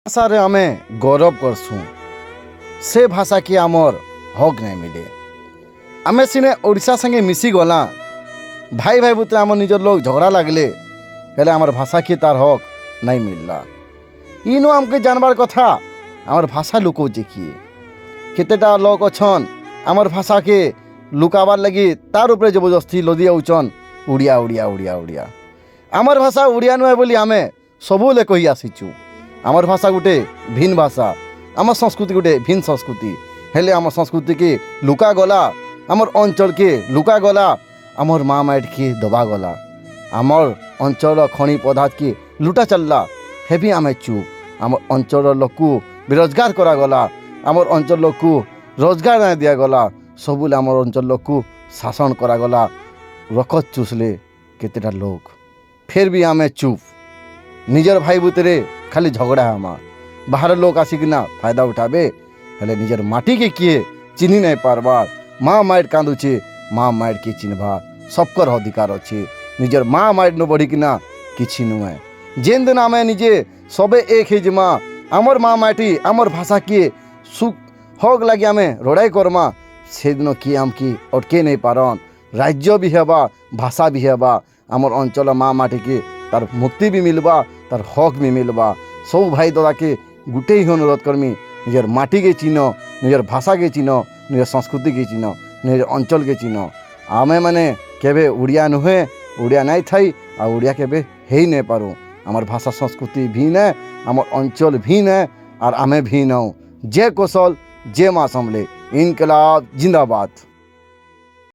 भाषारे आमे गौरव करसूँ से भाषा की आमर हक नहीं मिले। आमे सिने ओडिशा संगे मिसी गला भाई भाई बुते आम निजर लोग झगड़ा लगले हेले आमर भाषा की तार हक नहीं मिलला। इनो आमके जानबार कथा आमर भाषा लुकौचे किए केतेटा लोग अछन आमर भाषा के लुकाबार लगी तार उपरे जबरदस्ती लदी आउचन उड़िया उड़िया उड़िया उड़िया। आमर भाषा उड़िया नुहे बोली आमे सबुले कही आसीचु। आमर भाषा गोटे भिन्न भाषा, आम संस्कृति गोटे भिन्न संस्कृति हेले आम संस्कृति के लुका गला, आमर अंचल के लुका गला, आमर माँ माइट के दबा गला, आमर अंचल खनि पदार्थ के लुटा चलला हे भी आमे चुप। आमर अंचल लोक को बेरोजगार करा गला, आमर अंचल लोक को रोजगार नहीं दिया गला, सबुले आमर अंचल लोक को शासन करा गला। रखत चूसले केतेटा लोग फिर भी आमे चुप। निजर भाई बुतरे खाली झगड़ा आमा बाहर लोग आसिकिना फायदा उठाबे हेले निजर माटी के किए चिन्ही नहीं पारबार। माँ माइट कांदुचे माँ माइट के चिन्हबार सबकर अधिकार अच्छे। निजर माँ माइट न बढ़िकिना किछि नुहे। जेन दिन आमे निजे सबे एक ही जमा आमर माँ माटी आमर भाषा किए सुख हक लगे आमे रोड़ाई करमा से दिन किए आम की अटके नहीं पारन। राज्य भी हेबा भाषा भी हेबा आमर अंचल माँ माटी के तार मुक्ति भी मिलबा तार हक भी मिलबा। सब भाई दादा के गुटे ही अनुरोध करमी निजर माटी के चिन्ह, निजर भाषा के चिन्ह, निजर संस्कृति के चिन्ह, निजर अंचल के चिन्ह। आमे माने केबे उड़िया नुहे उड़िया नहीं थाई आ उड़िया केबे हे नहीं पारू। आमर भाषा संस्कृति भिन्न है, आमर अंचल भिन्न है और आमे भिन्न हूँ। जय कौशल जय माँ समले। इनकलाब जिंदाबाद।